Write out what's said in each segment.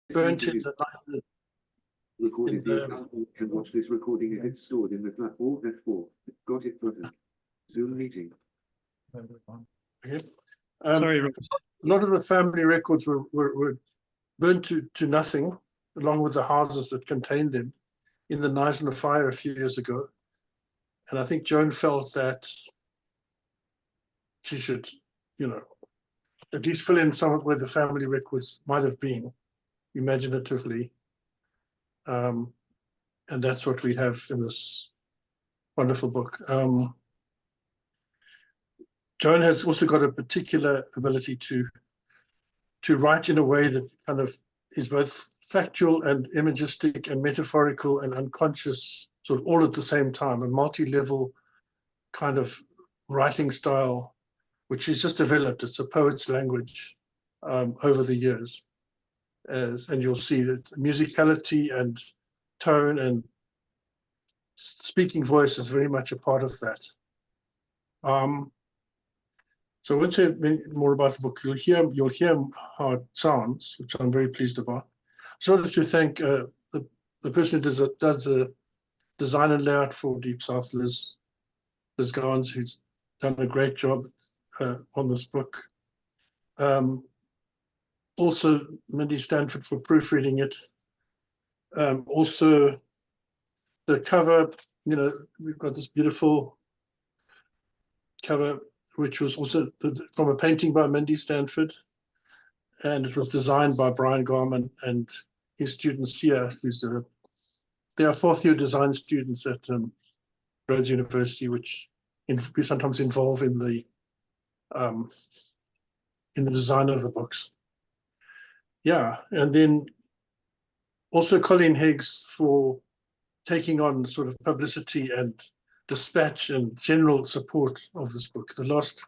burnt in recorded the album and watch this recording if it's stored in the flat 4F4. Got it button. Zoom meeting. Okay. Sorry, Rob. A lot of the family records were burnt to nothing, along with the houses that contained them, in the Neisner fire a few years ago. And I think Joan felt that she should, at least fill in some of where the family records might have been, imaginatively. And that's what we have in this wonderful book. Joan has also got a particular ability to write in a way that kind of is both factual and imagistic and metaphorical and unconscious, sort of all at the same time, a multi-level kind of writing style, which she's just developed. It's a poet's language over the years. And you'll see that musicality and tone and speaking voice is very much a part of that. So I won't say more about the book. You'll hear how it sounds, which I'm very pleased about. I just wanted to thank the person who does the design and layout for Deep South, Liz Gowans, who's done a great job on this book. Also, Mindy Stanford for proofreading it. Also, the cover, we've got this beautiful cover, which was also from a painting by Mindy Stanford, and it was designed by Brian Garman and his student Sia, they are fourth-year design students at Rhodes University, which we sometimes involve in the design of the books. Yeah, and then also Colleen Higgs for taking on sort of publicity and dispatch and general support of this book. The last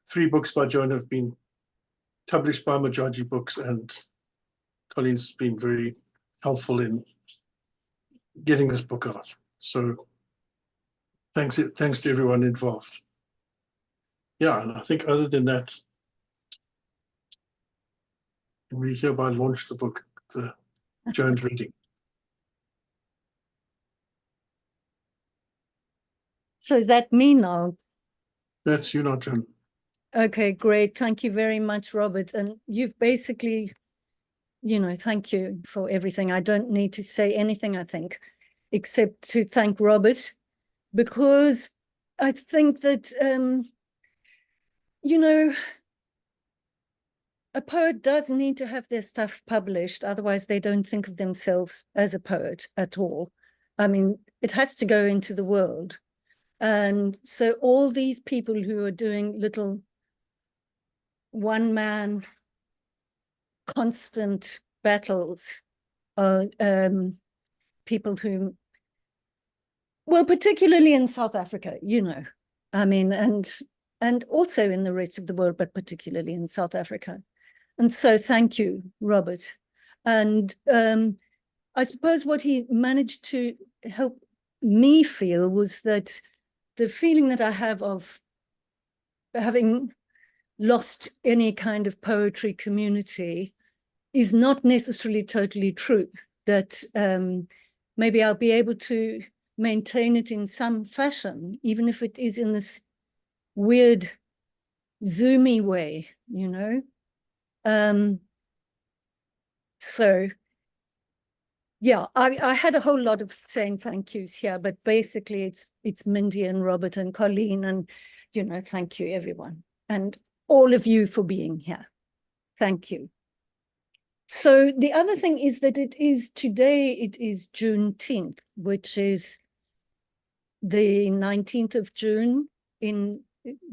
3 books by Joan have been published by Majaji Books, and Colleen's been very helpful in getting this book out. So thanks to everyone involved. Yeah, and I think other than that, we hereby launch the book, the Joan's reading. So is that me now? That's you now, Joan. Okay, great. Thank you very much, Robert. And you've basically, thank you for everything. I don't need to say anything, I think, except to thank Robert, because I think that, a poet does need to have their stuff published. Otherwise, they don't think of themselves as a poet at all. I mean, it has to go into the world. And so all these people who are doing little one-man constant battles are people who, well, particularly in South Africa, I mean, and also in the rest of the world, but particularly in South Africa. And so thank you, Robert. And I suppose what he managed to help me feel was that the feeling that I have of having lost any kind of poetry community is not necessarily totally true, that maybe I'll be able to maintain it in some fashion, even if it is in this weird, Zoomy way, So, yeah, I had a whole lot of saying thank yous here, but basically it's Mindy and Robert and Colleen and, thank you, everyone. And all of you for being here. Thank you. So the other thing is that it is Juneteenth, which is the 19th of June in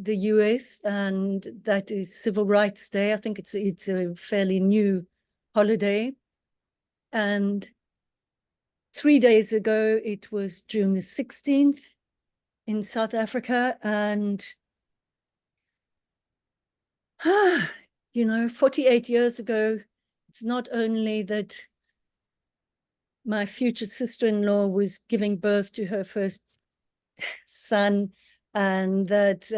the US, and that is Civil Rights Day. I think it's a fairly new holiday. And 3 days ago, it was June the 16th in South Africa. And, 48 years ago, it's not only that my future sister-in-law was giving birth to her first son, and that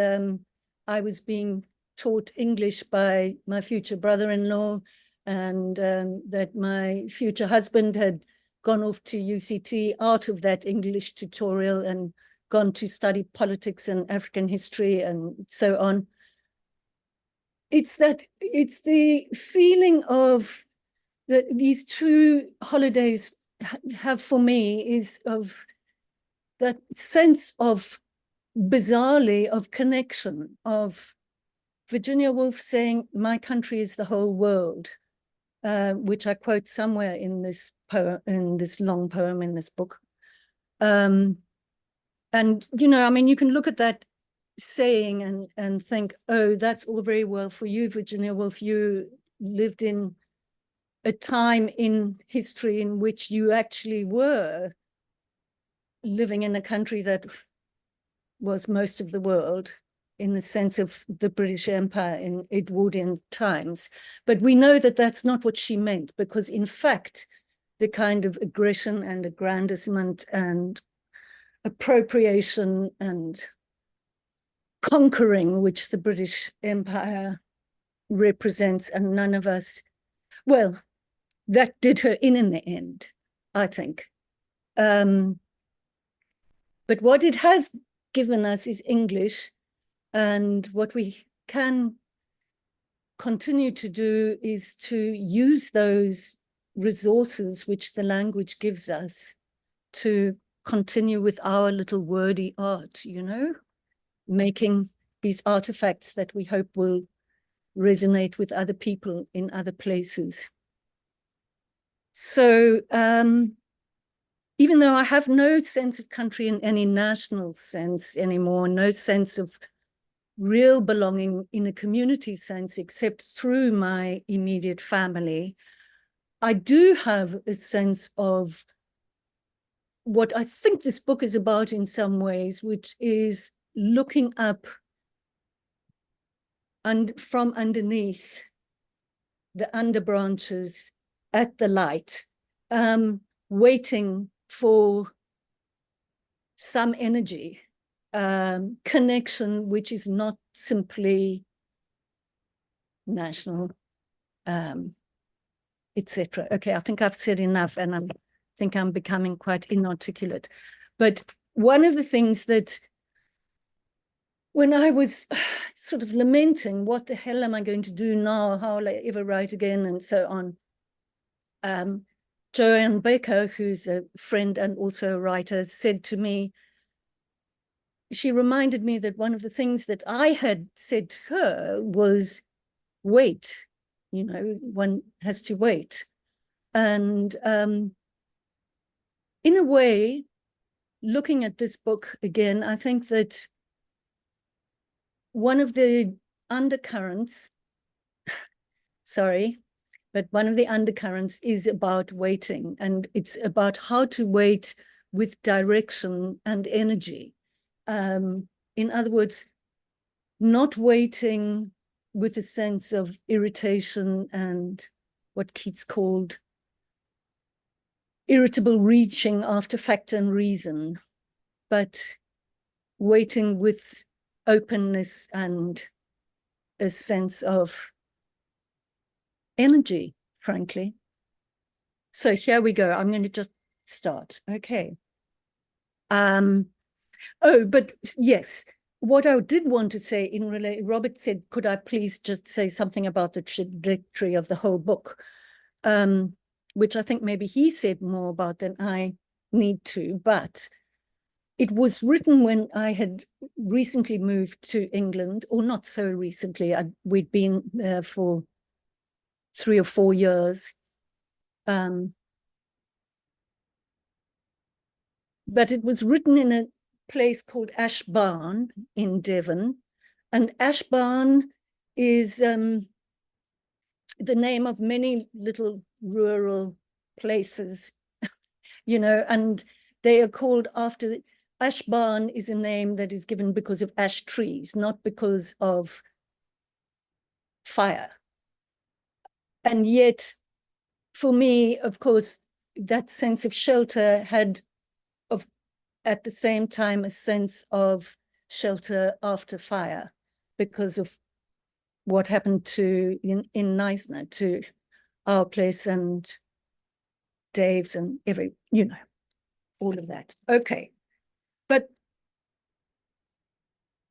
I was being taught English by my future brother-in-law, and that my future husband had gone off to UCT out of that English tutorial and gone to study politics and African history and so on. It's the feeling of that these two holidays have for me is of that sense of, bizarrely, of connection, of Virginia Woolf saying, "My country is the whole world," which I quote somewhere in this poem, in this long poem in this book. And, you know, I mean, you can look at that saying and think, oh, that's all very well for you, Virginia Woolf. You lived in a time in history in which you actually were living in a country that was most of the world, in the sense of the British Empire in Edwardian times. But we know that that's not what she meant, because in fact, the kind of aggression and aggrandizement and appropriation and conquering which the British Empire represents, and none of us, well, that did her in the end, I think. But what it has given us is English, and what we can continue to do is to use those resources which the language gives us to continue with our little wordy art, you know, making these artifacts that we hope will resonate with other people in other places. So even though I have no sense of country in any national sense anymore, no sense of real belonging in a community sense, except through my immediate family, I do have a sense of what I think this book is about in some ways, which is looking up and from underneath the underbranches at the light, waiting for some energy, connection, which is not simply national, etc. Okay, I think I've said enough, and I think I'm becoming quite inarticulate. But one of the things that, when I was sort of lamenting, what the hell am I going to do now? How will I ever write again? And so on. Joan Baker, who's a friend and also a writer, said to me, she reminded me that one of the things that I had said to her was, wait, you know, one has to wait. And in a way, looking at this book again, I think that one of the undercurrents, sorry, but one of the undercurrents is about waiting, and it's about how to wait with direction and energy. In other words, not waiting with a sense of irritation and what Keats called irritable reaching after fact and reason, but waiting with openness and a sense of energy, frankly. So here we go. I'm going to just start. Okay. Oh, but yes, what I did want to say in relation, Robert said, could I please just say something about the trajectory of the whole book, which I think maybe he said more about than I need to, but it was written when I had recently moved to England, or not so recently. We'd been there for 3 or 4 years. But it was written in a place called Ashbarn in Devon. And Ashbarn is the name of many little rural places, you know, and they are called after, Ashbarn is a name that is given because of ash trees, not because of fire. And yet, for me, of course, that sense of shelter had, at the same time, a sense of shelter after fire because of what happened to in Neisner to our place and Dave's and all of that. Okay. But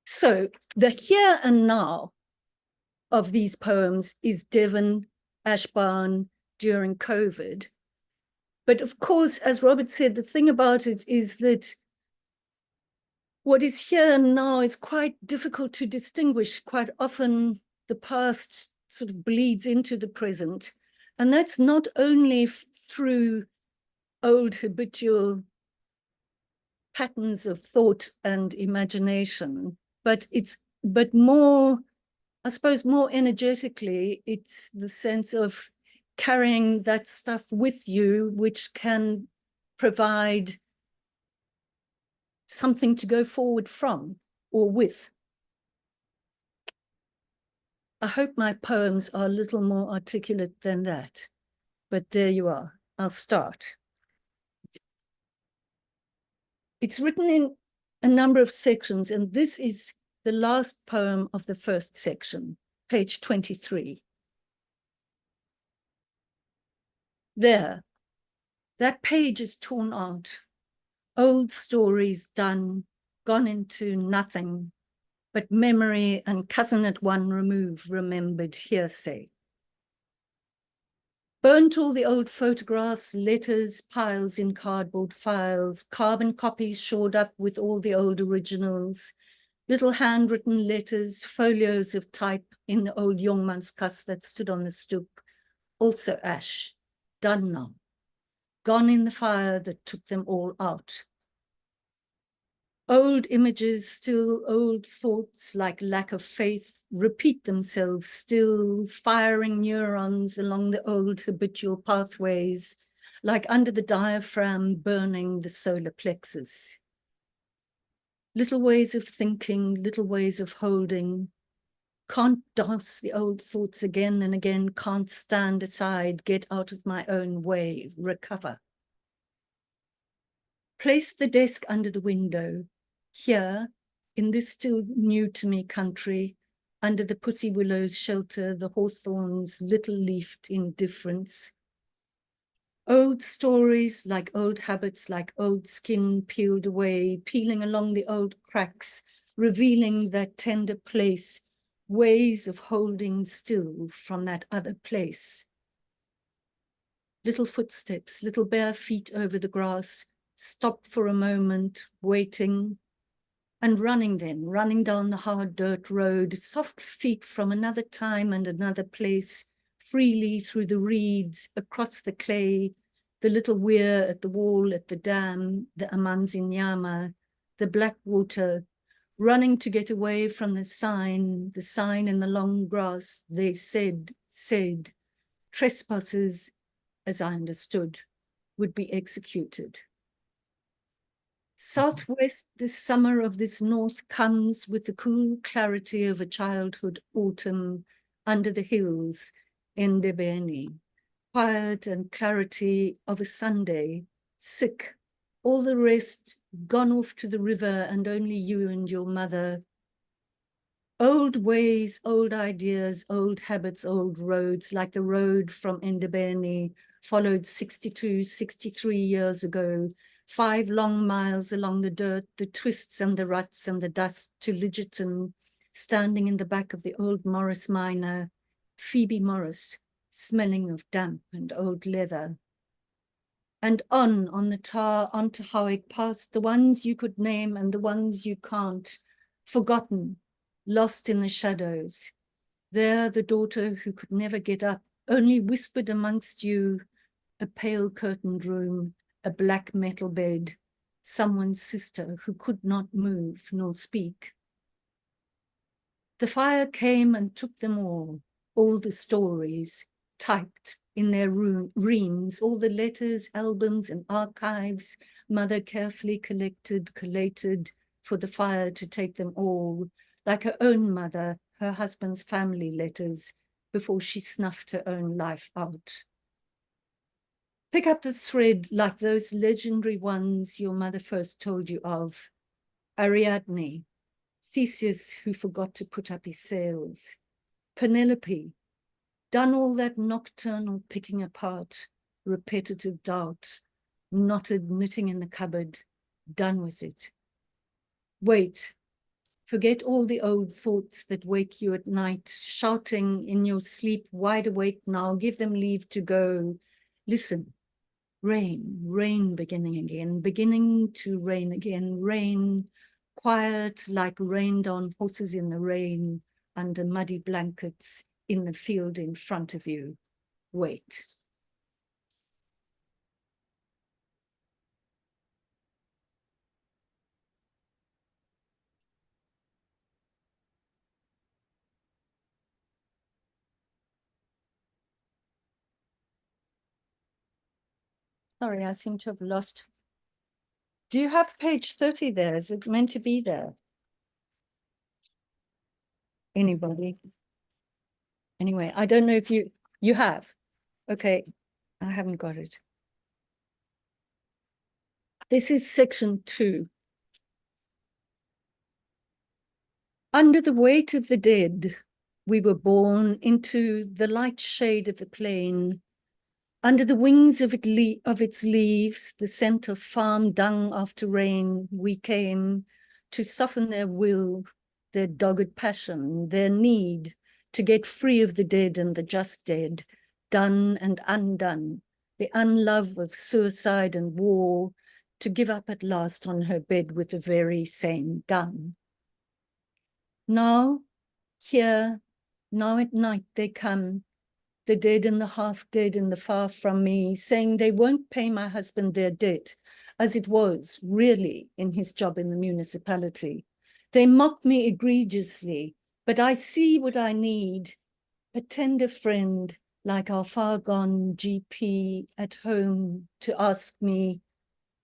so the here and now of these poems is Devon, Ashbourne during COVID. But of course, as Robert said, the thing about it is that what is here and now is quite difficult to distinguish. Quite often the past sort of bleeds into the present. And that's not only through old habitual patterns of thought and imagination, but more, I suppose, more energetically, it's the sense of carrying that stuff with you, which can provide something to go forward from or with. I hope my poems are a little more articulate than that, but there you are. I'll start. It's written in a number of sections, and this is the last poem of the first section, page 23. There, that page is torn out. Old stories done, gone into nothing, but memory and cousin at one remove remembered hearsay. Burnt all the old photographs, letters, piles in cardboard files, carbon copies shored up with all the old originals, little handwritten letters, folios of type in the old jongmanskas that stood on the stoep, also ash, done now, gone in the fire that took them all out. Old images, still old thoughts like lack of faith, repeat themselves still, firing neurons along the old habitual pathways, like under the diaphragm burning the solar plexus. Little ways of thinking, little ways of holding, can't dance the old thoughts again and again, can't stand aside, get out of my own way, recover. Place the desk under the window. Here, in this still new to me country, under the pussy willow's shelter, the hawthorn's little-leafed indifference. Old stories like old habits, like old skin peeled away, peeling along the old cracks, revealing that tender place, ways of holding still from that other place. Little footsteps, little bare feet over the grass, stop for a moment, waiting, and running then, running down the hard dirt road, soft feet from another time and another place, freely through the reeds, across the clay, the little weir at the wall, at the dam, the Amanzinyama, the black water, running to get away from the sign in the long grass, they said, trespassers, as I understood, would be executed. Southwest, this summer of this north comes with the cool clarity of a childhood autumn under the hills in Ndebeni. Quiet and clarity of a Sunday, sick, all the rest gone off to the river and only you and your mother. Old ways, old ideas, old habits, old roads, like the road from Ndebeni, followed 62, 63 years ago, 5 long miles along the dirt, the twists and the ruts and the dust to Lidgerton, standing in the back of the old Morris miner, Phoebe Morris, smelling of damp and old leather. And on the tar, on to Howick, past the ones you could name and the ones you can't, forgotten, lost in the shadows. There the daughter who could never get up, only whispered amongst you, a pale curtained room, a black metal bed, someone's sister who could not move nor speak. The fire came and took them all the stories, typed in their reams, all the letters, albums, and archives, mother carefully collated for the fire to take them all, like her own mother, her husband's family letters, before she snuffed her own life out. Pick up the thread like those legendary ones your mother first told you of. Ariadne, Theseus who forgot to put up his sails, Penelope, Done all that nocturnal picking apart, repetitive doubt, knotted knitting in the cupboard, done with it. Wait, forget all the old thoughts that wake you at night, shouting in your sleep, wide awake now, give them leave to go. Listen, rain, rain beginning again, beginning to rain again, rain, quiet like rained on horses in the rain, under muddy blankets in the field in front of you. Wait. Sorry, I seem to have lost. Do you have page 30 there? Is it meant to be there? Anybody? Anyway, I don't know if you have. Okay, I haven't got it. This is section 2. Under the weight of the dead, we were born into the light shade of the plain. Under the wings of its leaves, the scent of farm dung after rain, we came to soften their will, their dogged passion, their need to get free of the dead and the just dead, done and undone, the unlove of suicide and war, to give up at last on her bed with the very same gun. Now, here, now at night they come, the dead and the half dead and the far from me, saying they won't pay my husband their debt, as it was really in his job in the municipality. They mock me egregiously, but I see what I need, a tender friend like our far-gone GP at home to ask me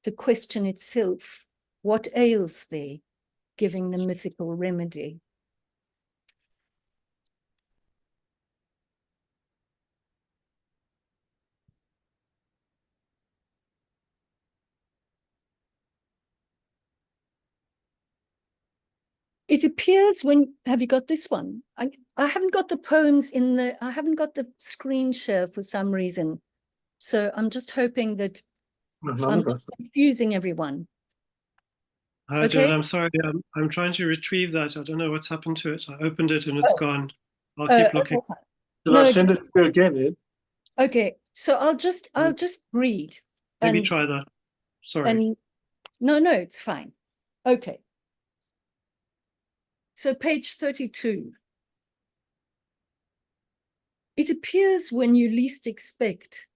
the question itself, what ails thee, giving the mythical remedy. It appears when, have you got this one? I haven't got the poems in the, I haven't got the screen share for some reason. So I'm just hoping that I'm not confusing everyone. Hi, Okay. Joan, I'm sorry. I'm trying to retrieve that. I don't know what's happened to it. I opened it and it's gone. I'll keep looking. Okay. Did I send it to you again, Ed? Okay, so I'll just read. Maybe try that. Sorry. And no, it's fine. Okay. So page 32. It appears when you least expect,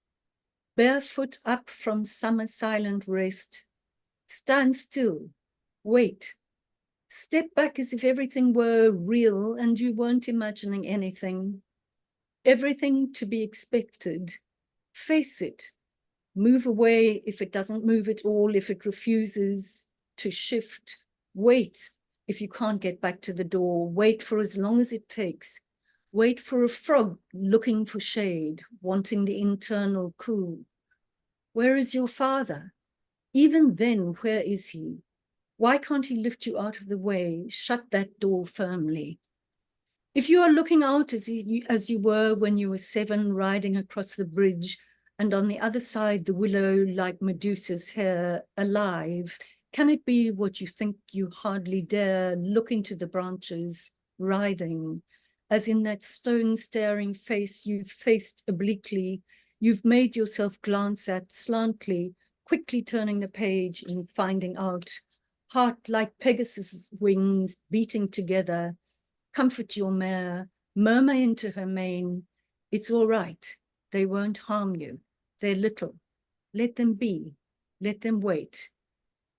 barefoot up from summer silent rest, stand still, wait, step back as if everything were real and you weren't imagining anything. Everything to be expected. Face it. Move away if it doesn't move at all, if it refuses to shift. Wait if you can't get back to the door. Wait for as long as it takes. Wait for a frog looking for shade, wanting the internal cool. Where is your father? Even then, where is he? Why can't he lift you out of the way? Shut that door firmly. If you are looking out as you were when you were 7, riding across the bridge, and on the other side the willow like Medusa's hair, alive, can it be what you think you hardly dare, look into the branches, writhing, as in that stone-staring face you've faced obliquely, you've made yourself glance at slantly, quickly turning the page and finding out, heart like Pegasus' wings beating together, comfort your mare, murmur into her mane, it's all right, they won't harm you, they're little, let them be, let them wait.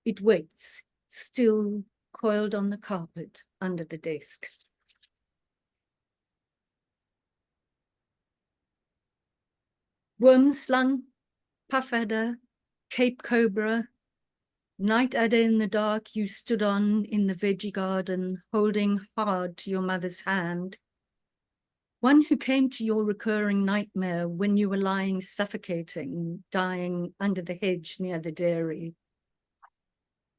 It waits, still coiled on the carpet under the desk. Worm slung, puff adder, cape cobra, night adder in the dark you stood on in the veggie garden, holding hard to your mother's hand. One who came to your recurring nightmare when you were lying suffocating, dying under the hedge near the dairy.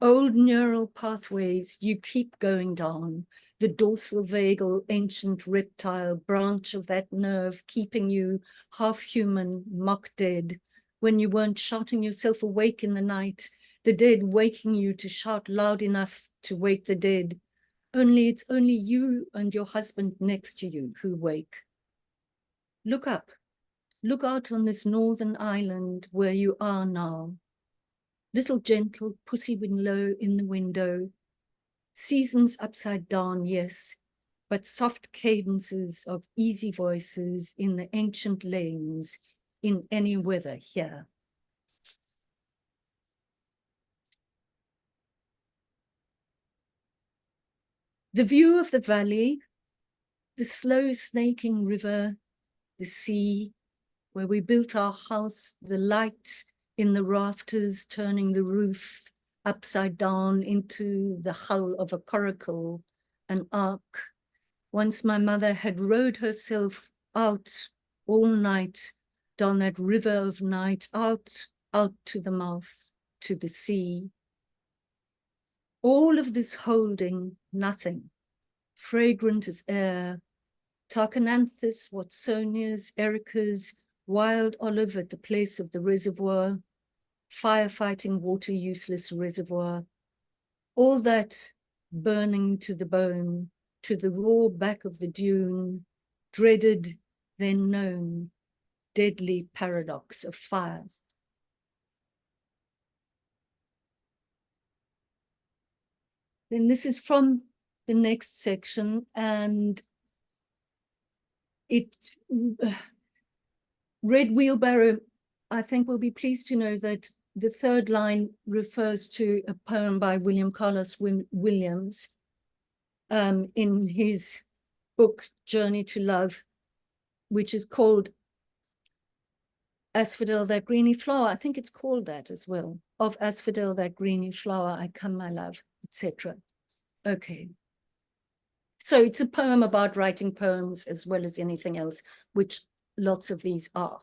Old neural pathways you keep going down, the dorsal vagal, ancient reptile, branch of that nerve, keeping you half human, mock dead, when you weren't shouting yourself awake in the night, the dead waking you to shout loud enough to wake the dead. Only it's only you and your husband next to you who wake. Look up, look out on this northern island where you are now. Little gentle pussy willow in the window. Seasons upside down, yes, but soft cadences of easy voices in the ancient lanes in any weather here. The view of the valley, the slow snaking river, the sea, where we built our house, the light in the rafters turning the roof upside down into the hull of a coracle, an ark. Once my mother had rowed herself out all night down that river of night, out to the mouth, to the sea. All of this holding nothing, fragrant as air, Tarcananthus, Watsonias, Erica's, wild olive at the place of the reservoir, firefighting water useless reservoir, all that burning to the bone, to the raw back of the dune, dreaded, then known, deadly paradox of fire. Then this is from the next section, and Red Wheelbarrow, I think, will be pleased to know that the third line refers to a poem by William Carlos Williams in his book, Journey to Love, which is called Asphodel, that greeny flower. I think it's called that as well. Of asphodel, that greeny flower, I come, my love, etc. Okay. So it's a poem about writing poems as well as anything else, which lots of these are.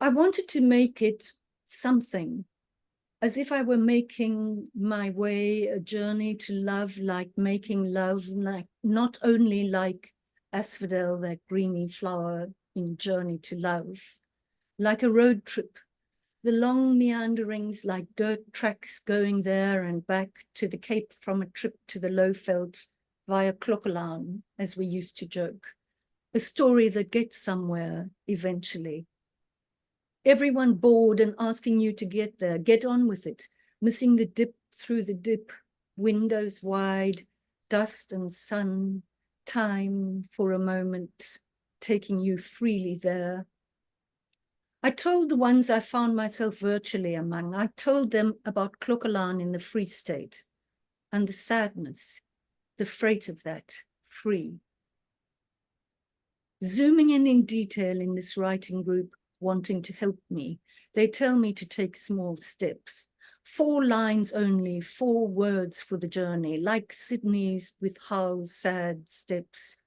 I wanted to make it something, as if I were making my way, a journey to love, like making love, like not only like asphodel, that greeny flower in Journey to Love, like a road trip, the long meanderings like dirt tracks going there and back to the Cape from a trip to the Lowveld via Klokkelaan, as we used to joke, a story that gets somewhere eventually. Everyone bored and asking you to get there, get on with it, missing the dip through the dip, windows wide, dust and sun, time for a moment, taking you freely there. I told the ones I found myself virtually among, I told them about Klokkelaan in the Free State and the sadness, the freight of that, free. Zooming in detail in this writing group, wanting to help me, they tell me to take small steps. 4 lines only, 4 words for the journey, like Sydney's with how sad steps.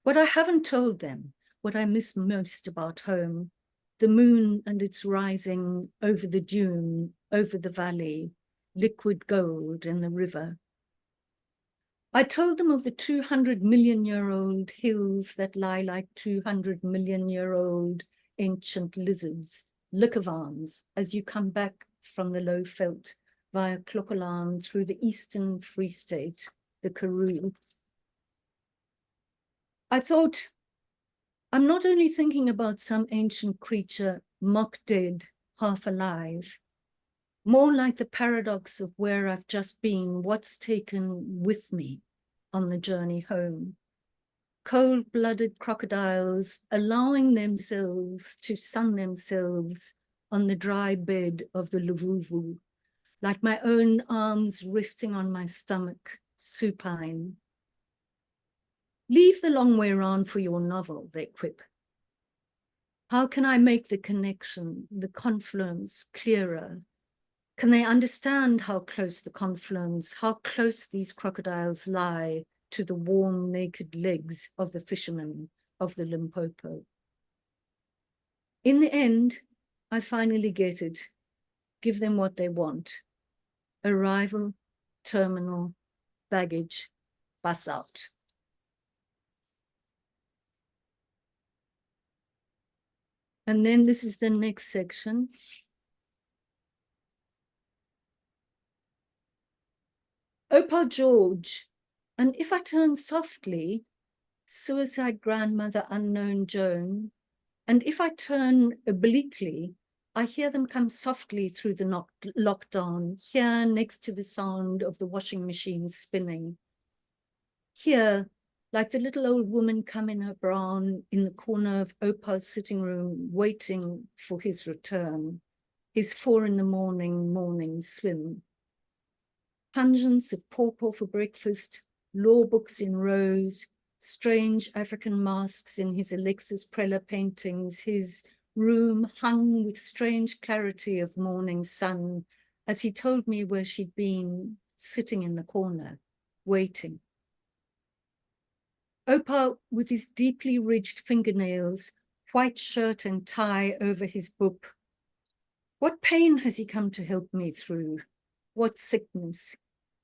What I haven't told them, what I miss most about home, the moon and its rising over the dune, over the valley, liquid gold in the river. I told them of the 200-million-year-old hills that lie like 200-million-year-old ancient lizards, likkerwans, as you come back from the Lowveld via Klokkelaan through the eastern Free State, the Karoo. I thought, I'm not only thinking about some ancient creature mock dead, half alive, more like the paradox of where I've just been, what's taken with me on the journey home. Cold-blooded crocodiles allowing themselves to sun themselves on the dry bed of the Luvuvu, like my own arms resting on my stomach, supine. Leave the long way round for your novel, they quip. How can I make the connection, the confluence clearer? Can they understand how close the confluence, how close these crocodiles lie to the warm, naked legs of the fishermen of the Limpopo? In the end, I finally get it. Give them what they want. Arrival, terminal baggage bus out. And then this is the next section. Opa George, and if I turn softly, suicide grandmother unknown Joan, and if I turn obliquely, I hear them come softly through the lockdown, here next to the sound of the washing machine spinning. Here, like the little old woman come in her brown in the corner of Opa's sitting room, waiting for his return, his 4 in the morning swim. Pungence of pawpaw for breakfast, law books in rows, strange African masks in his Alexis Preller paintings, his room hung with strange clarity of morning sun, as he told me where she'd been, sitting in the corner, waiting. Opa, with his deeply ridged fingernails, white shirt and tie over his book. What pain has he come to help me through? What sickness?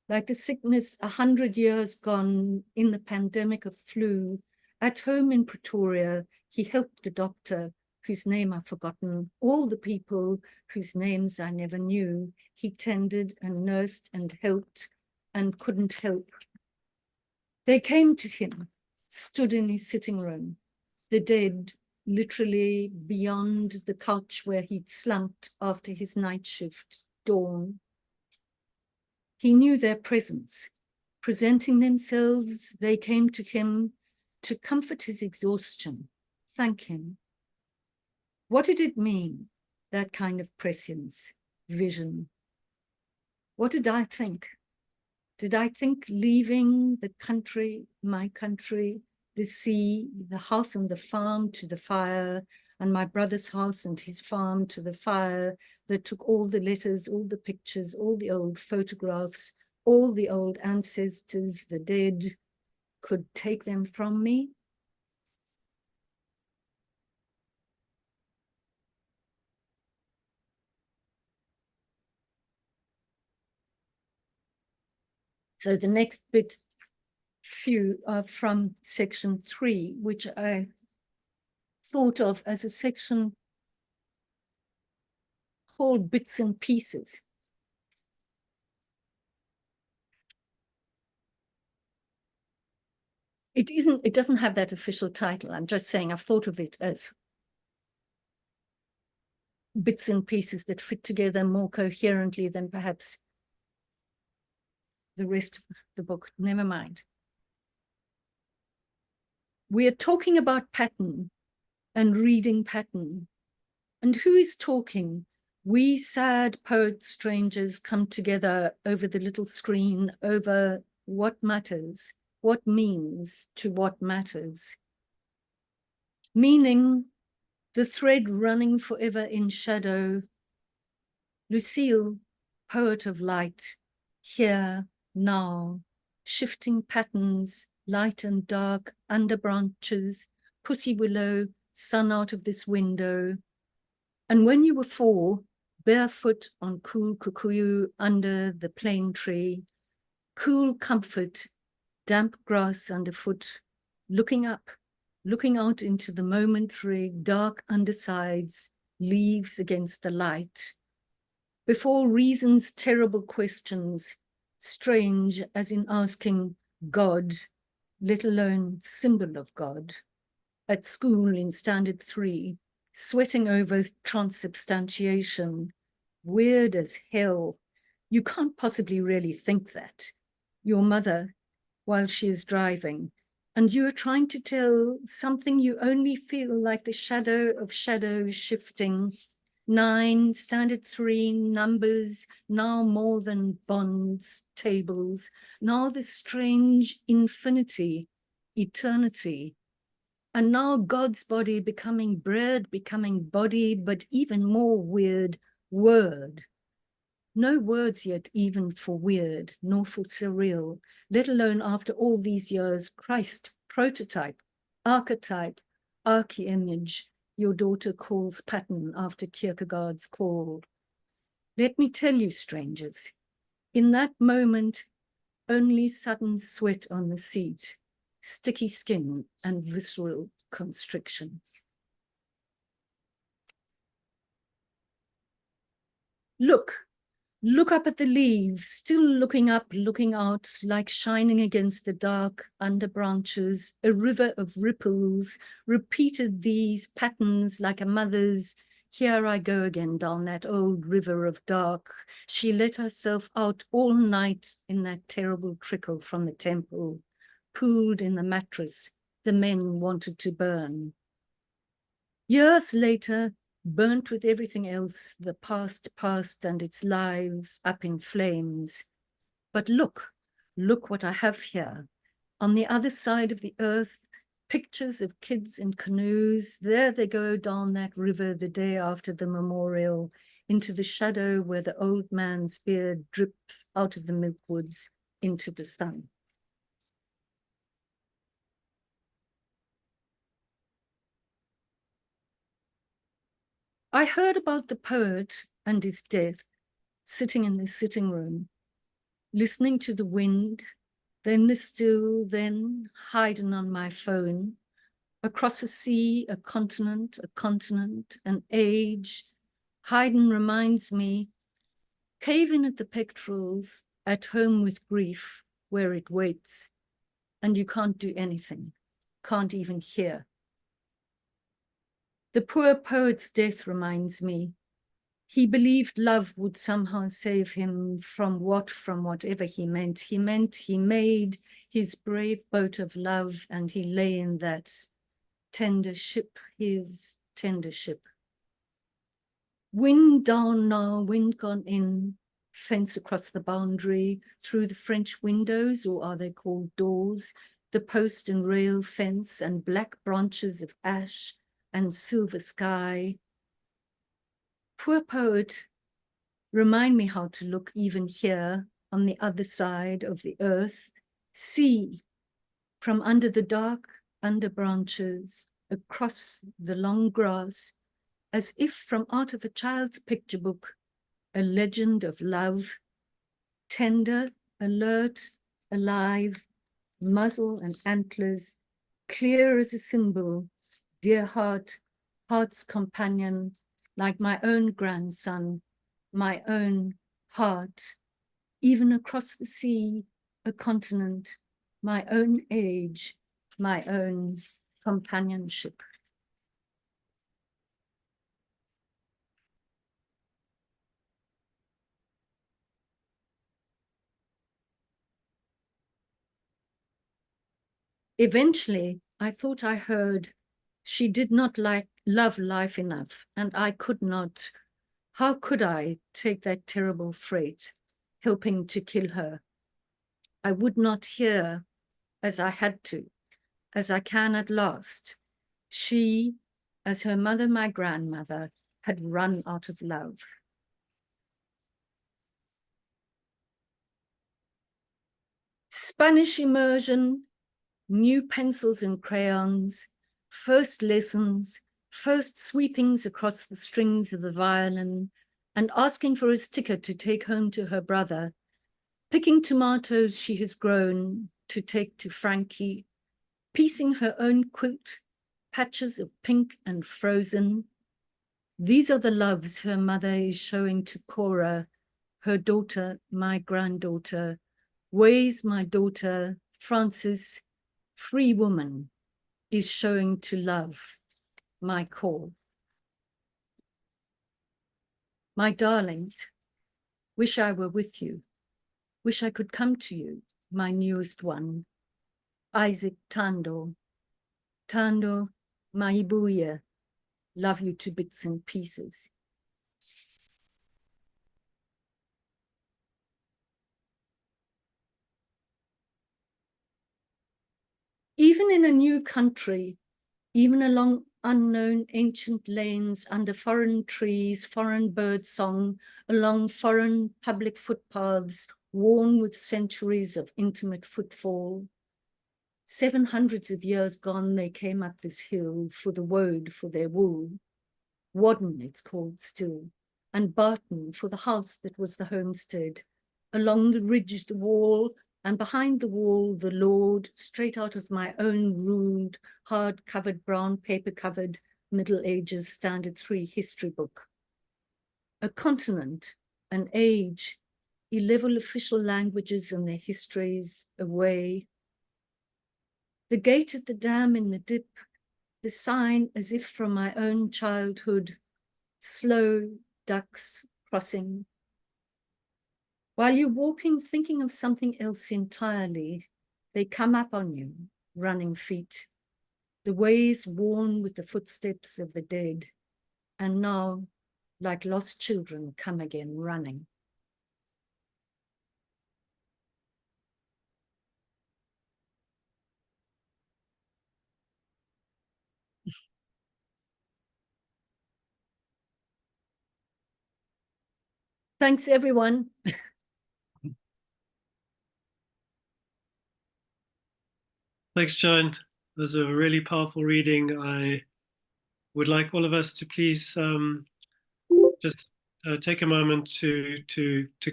Like the sickness 100 years gone in the pandemic of flu, at home in Pretoria, he helped the doctor, whose name I've forgotten, all the people whose names I never knew. He tended and nursed and helped and couldn't help. They came to him, stood in his sitting room, the dead, literally beyond the couch where he'd slumped after his night shift, dawn. He knew their presence. Presenting themselves, they came to him to comfort his exhaustion, thank him. What did it mean, that kind of prescience, vision? What did I think? Did I think leaving the country, my country, the sea, the house and the farm to the fire, and my brother's house and his farm to the fire, that took all the letters, all the pictures, all the old photographs, all the old ancestors, the dead, could take them from me? So the next bit, few are from section 3, which I thought of as a section called Bits and Pieces. It doesn't have that official title. I'm just saying I've thought of it as bits and pieces that fit together more coherently than perhaps the rest of the book. Never mind. We are talking about pattern and reading pattern. And who is talking? We sad poet strangers come together over the little screen, over what matters, what means to what matters. Meaning, the thread running forever in shadow. Lucille, poet of light, here, now, shifting patterns, light and dark, under branches, pussy willow, sun out of this window. And when you were 4, barefoot on cool Kikuyu under the plane tree, cool comfort, damp grass underfoot, looking up, looking out into the momentary dark undersides, leaves against the light. Before reason's terrible questions, strange as in asking God, let alone symbol of God. At school in standard 3, sweating over transubstantiation, weird as hell. You can't possibly really think that. Your mother, while she is driving, and you are trying to tell something you only feel like the shadow of shadows shifting. 9, standard 3, numbers, now more than bonds, tables, now this strange infinity, eternity. And now God's body becoming bread, becoming body, but even more weird, word. No words yet even for weird, nor for surreal, let alone after all these years, Christ, prototype, archetype, archi-image, your daughter calls pattern after Kierkegaard's call. Let me tell you, strangers, in that moment, only sudden sweat on the seat, sticky skin and visceral constriction. Look up at the leaves, still looking up, looking out, like shining against the dark under branches, a river of ripples, repeated these patterns like a mother's. Here I go again down that old river of dark. She let herself out all night in that terrible trickle from the temple, pooled in the mattress the men wanted to burn. Years later, burnt with everything else, the past and its lives up in flames. But look what I have here. On the other side of the earth, pictures of kids in canoes. There they go down that river the day after the memorial, into the shadow where the old man's beard drips out of the milkwoods into the sun. I heard about the poet and his death, sitting in the sitting room, listening to the wind, then the still, then hiding on my phone, across a sea, a continent, an age. Haydn reminds me, caving at the pectorals, at home with grief, where it waits, and you can't do anything, can't even hear. The poor poet's death reminds me, he believed love would somehow save him from whatever he meant. He made his brave boat of love, and he lay in that tender ship, his tender ship. Wind down now, wind gone in, fence across the boundary, through the French windows, or are they called doors, the post and rail fence and black branches of ash and silver sky. Poor poet, remind me how to look even here on the other side of the earth, see from under the dark under branches, across the long grass, as if from out of a child's picture book, a legend of love, tender, alert, alive, muzzle and antlers, clear as a symbol, dear heart, heart's companion, like my own grandson, my own heart, even across the sea, a continent, my own age, my own companionship. Eventually, I thought I heard she did not love life enough, and I could not. How could I take that terrible freight, helping to kill her? I would not hear as I had to, as I can at last. She, as her mother, my grandmother, had run out of love. Spanish immersion, new pencils and crayons, first lessons, first sweepings across the strings of the violin, and asking for a sticker to take home to her brother, picking tomatoes she has grown to take to Frankie, piecing her own quilt, patches of pink and frozen. These are the loves her mother is showing to Cora, her daughter, my granddaughter, ways my daughter, Frances, free woman, is showing to love, my call. My darlings, wish I were with you, wish I could come to you, my newest one, Isaac Tando, Tando, Maibuya, love you to bits and pieces. Even in a new country, even along unknown ancient lanes, under foreign trees, foreign bird song, along foreign public footpaths, worn with centuries of intimate footfall. 700 of years gone, they came up this hill for the woad for their wool. Wadden, it's called still, and Barton for the house that was the homestead. Along the ridge, the wall, and behind the wall, the Lord, straight out of my own ruled, hard-covered, brown paper-covered Middle Ages Standard 3 history book. A continent, an age, 11 official languages and their histories away. The gate at the dam in the dip, the sign as if from my own childhood, slow ducks crossing. While you're walking, thinking of something else entirely, they come up on you, running feet, the ways worn with the footsteps of the dead, and now, like lost children, come again running. Thanks, everyone. Thanks, Joan. It was a really powerful reading. I would like all of us to please just take a moment to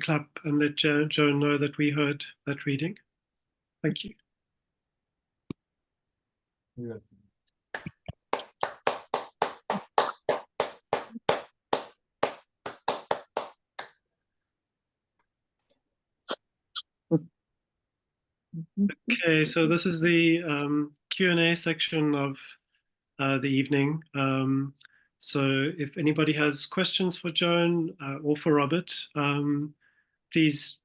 clap and let Joan know that we heard that reading. Thank you. Yeah. Okay, so this is the Q&A section of the evening. So if anybody has questions for Joan or for Robert, please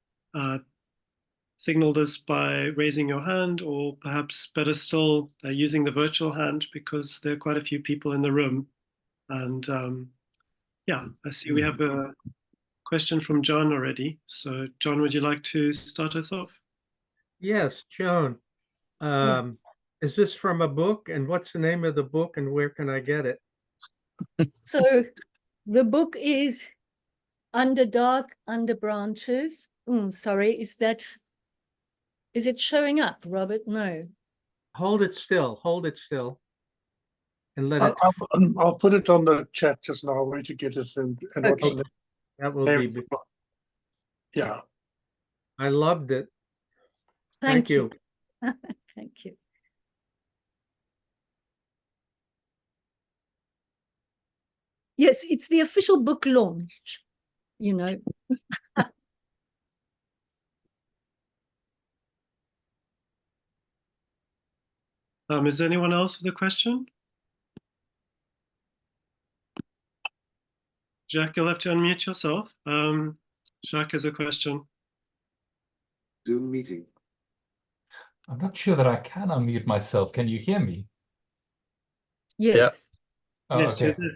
signal this by raising your hand, or perhaps better still, using the virtual hand, because there are quite a few people in the room. And yeah, I see we have a question from John already. So John, would you like to start us off? Yes, Joan. Is this from a book? And what's the name of the book and where can I get it? So the book is Under Dark, Under Branches. Sorry, is it showing up, Robert? No. Hold it still, and let it, I'll put it on the chat just now, where to get it and what's Okay. the that will name be, of the book. Yeah. I loved it. Thank you. you. Thank you. Yes, it's the official book launch, you know. Is there anyone else with a question? Jacques, you'll have to unmute yourself. Jacques has a question. Zoom meeting. I'm not sure that I can unmute myself. Can you hear me? Yes. Oh, Yes, okay. you did.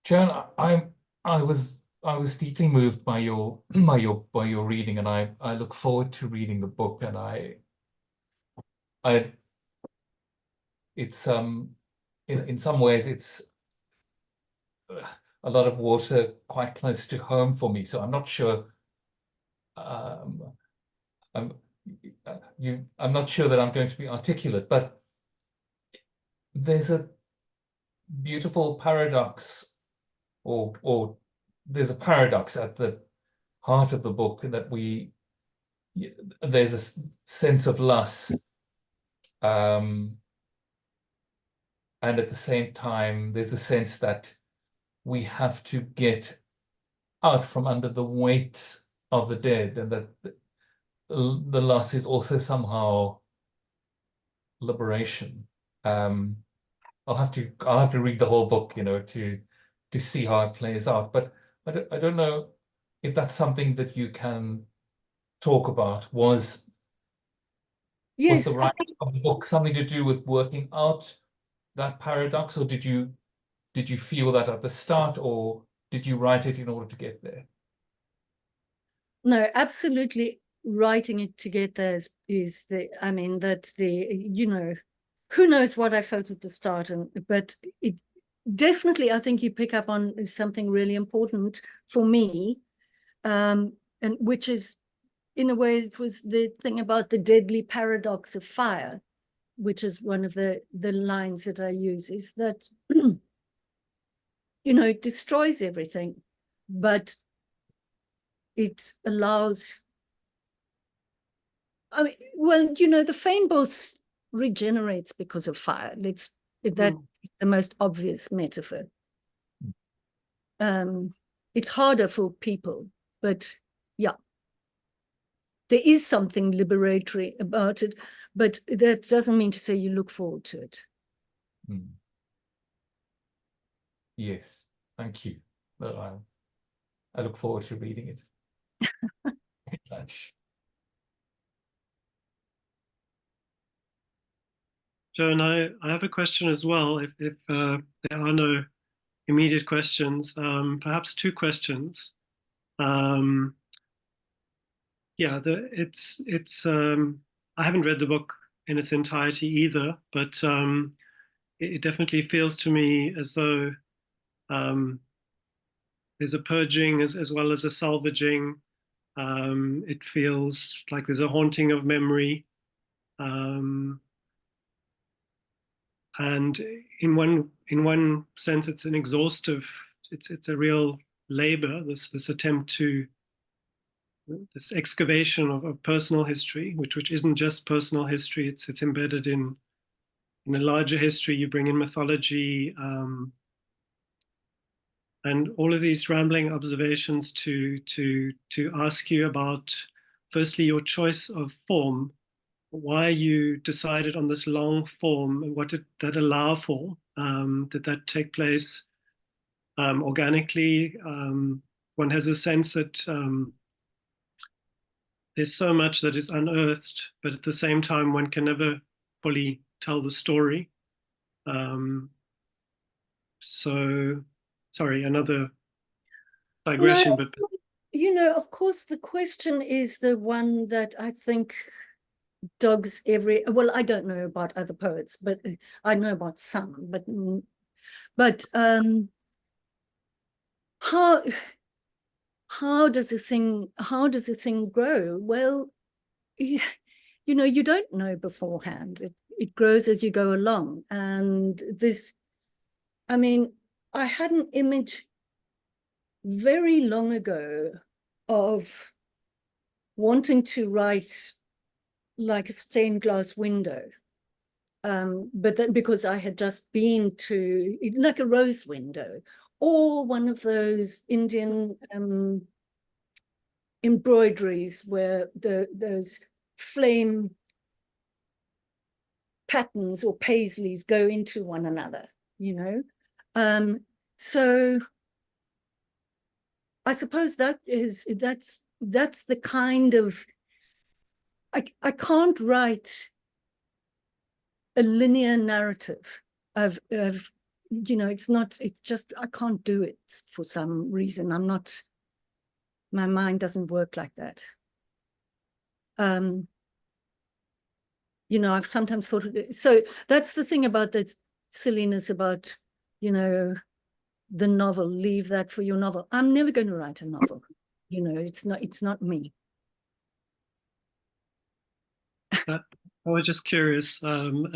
Joan, I was deeply moved by your reading, and I look forward to reading the book. And it's in some ways it's a lot of water quite close to home for me. So I'm not sure. I'm not sure that I'm going to be articulate, but there's a beautiful paradox, or there's a paradox at the heart of the book, that there's a sense of loss, and at the same time there's the sense that we have to get out from under the weight of the dead, and that the loss is also somehow liberation. I'll have to read the whole book, to see how it plays out. But I don't know if that's something that you can talk about. Was Yes. the writing of the book something to do with working out that paradox, or did you feel that at the start, or did you write it in order to get there? No, absolutely. Writing it together is who knows what I felt at the start, but it definitely, I think you pick up on something really important for me, and which is, in a way, it was the thing about the deadly paradox of fire, which is one of the lines that I use, is that it destroys everything, but it allows, I mean, well, you know, the Fynbos regenerates because of fire. That's the most obvious metaphor. It's harder for people, but yeah, there is something liberatory about it, but that doesn't mean to say you look forward to it. Yes, thank you. Well, I look forward to reading it. Very much. Joan, I have a question as well. If there are no immediate questions, perhaps two questions. Yeah, I haven't read the book in its entirety either, but it definitely feels to me as though there's a purging as well as a salvaging. It feels like there's a haunting of memory. And in one sense, it's an exhaustive, it's a real labor, this attempt to, this excavation of personal history, which isn't just personal history, it's embedded in a larger history. You bring in mythology, and all of these rambling observations to ask you about, firstly, your choice of form, why you decided on this long form, and what did that allow for? Did that take place organically? One has a sense that there's so much that is unearthed, but at the same time, one can never fully tell the story. So, sorry, another digression, No, but you know, of course, the question is the one that I think dogs well, I don't know about other poets, but I know about some, but how does a thing grow? Well, you know, you don't know beforehand. It grows as you go along. And this, I mean, I had an image very long ago of wanting to write like a stained glass window. But then because I had just been to, like a rose window, or one of those Indian embroideries where those flame patterns or paisleys go into one another, you know. So I suppose that's the kind of, I can't write a linear narrative of you know, it's just I can't do it for some reason. My mind doesn't work like that. You know, I've sometimes thought of it. So that's the thing about the silliness about, you know, the novel. Leave that for your novel. I'm never going to write a novel. You know, it's not me. I was just curious, and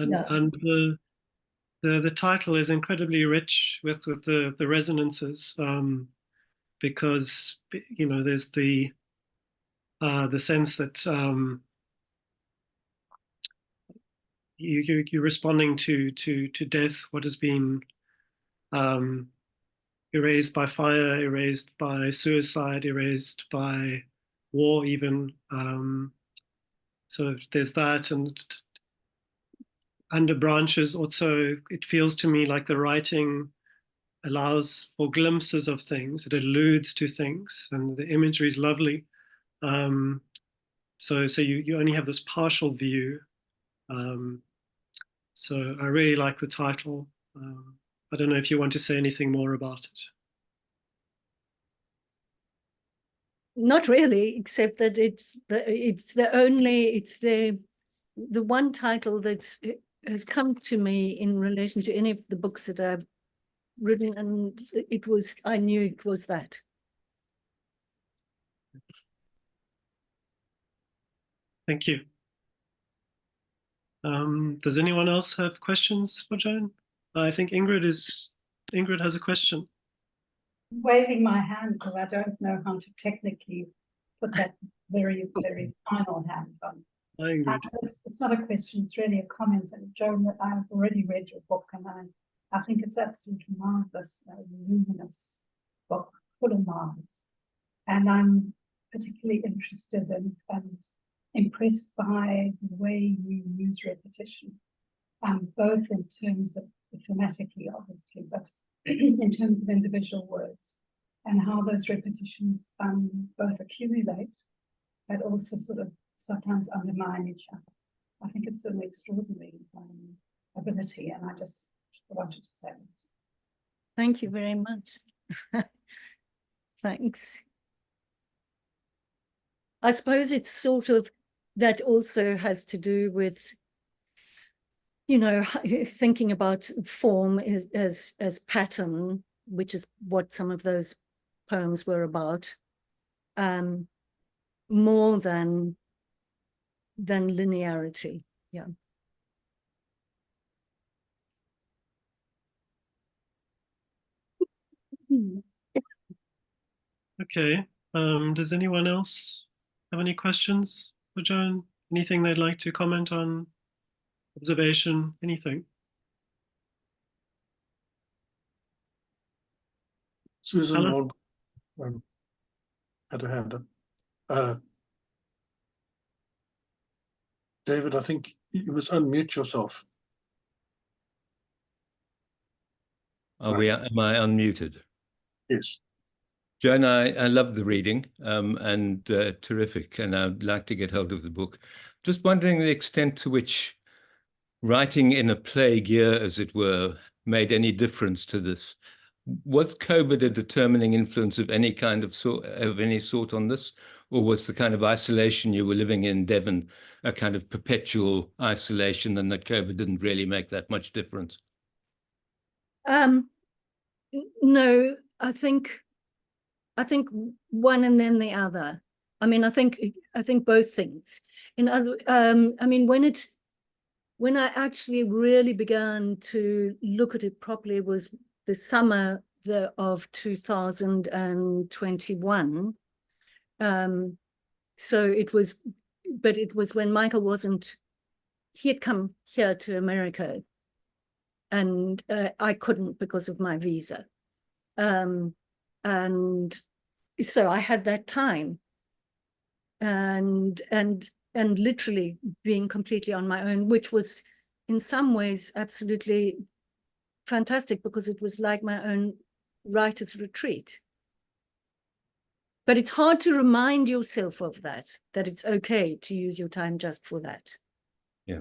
the title is incredibly rich with the resonances, because, you know, there's the sense that you're responding to death, what has been erased by fire, erased by suicide, erased by war, even. So there's that, and under branches also, it feels to me like the writing allows for glimpses of things. It alludes to things, and the imagery is lovely. So you only have this partial view. So I really like the title. I don't know if you want to say anything more about it. Not really, except that it's the one title that has come to me in relation to any of the books that I've written, and I knew it was that. Thank you. Does anyone else have questions for Joan? I think Ingrid has a question. Waving my hand because I don't know how to technically put that very, very final hand on. I agree. It's not a question, it's really a comment. And Joan, I've already read your book, and I think it's absolutely marvelous, a luminous book full of marvels. And I'm particularly interested and impressed by the way you use repetition, both in terms of thematically, obviously, but in terms of individual words, and how those repetitions both accumulate, but also sort of sometimes undermine each other. I think it's an extraordinary ability, and I just wanted to say it. Thank you very much. Thanks. I suppose it's sort of, that also has to do with, you know, thinking about form as pattern, which is what some of those poems were about, more than linearity. Yeah. Okay. Does anyone else have any questions for Joan? Anything they'd like to comment on? Observation? Anything? Susan Alan? had a hand up. David, I think you must unmute yourself. Am I unmuted? Yes. Joan, I love the reading and terrific, and I'd like to get hold of the book. Just wondering the extent to which writing in a plague year, as it were, made any difference to this. Was COVID a determining influence of any kind of sort on this, or was the kind of isolation you were living in Devon a kind of perpetual isolation, and that COVID didn't really make that much difference? No, I think one and then the other. I mean, I think both things. I mean, when I actually really began to look at it properly was the summer of 2021. So it was when Michael wasn't, he had come here to America, and I couldn't because of my visa. And so I had that time, and literally being completely on my own, which was in some ways absolutely fantastic, because it was like my own writer's retreat. But it's hard to remind yourself of that it's okay to use your time just for that. Yeah.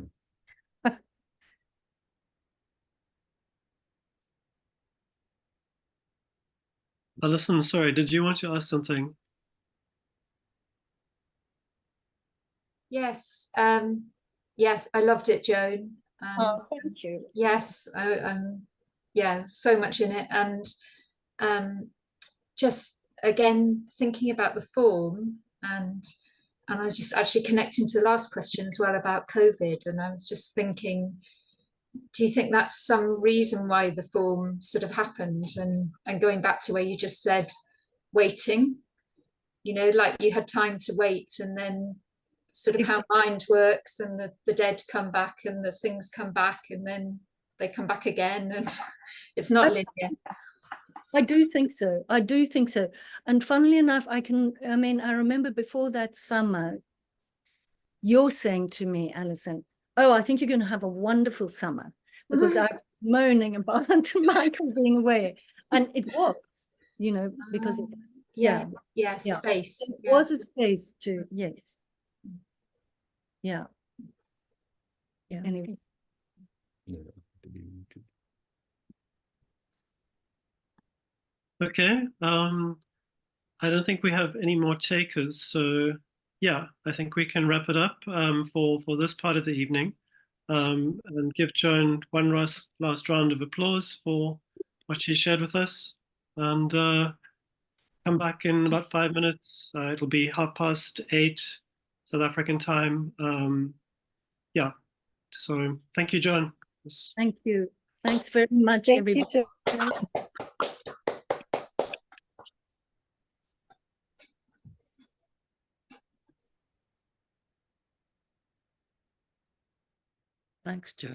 Alison, sorry, did you want to ask something? Yes, yes, I loved it, Joan. Oh, thank you. Yes, yeah, so much in it, and just again thinking about the form, and I was just actually connecting to the last question as well about COVID, and I was just thinking, do you think that's some reason why the form sort of happened? And going back to where you just said waiting, you know, like you had time to wait, and then sort of how mind works, and the dead come back and the things come back and then they come back again, and it's not linear. I do think so. I do think so. And funnily enough, I remember before that summer, you're saying to me, Alison, oh, I think you're going to have a wonderful summer, because I'm moaning about Michael being away. And it was, you know, because of that. Yeah, space. It was a space to, yes. Yeah. Yeah. Anyway. Okay. I don't think we have any more takers, so yeah, I think we can wrap it up for this part of the evening, and give Joan one last round of applause for what she shared with us, and come back in about 5 minutes. It'll be 8:30 South African time. Yeah, so thank you, Joan. Thank you. Thanks very much, everybody. Thanks, Joe.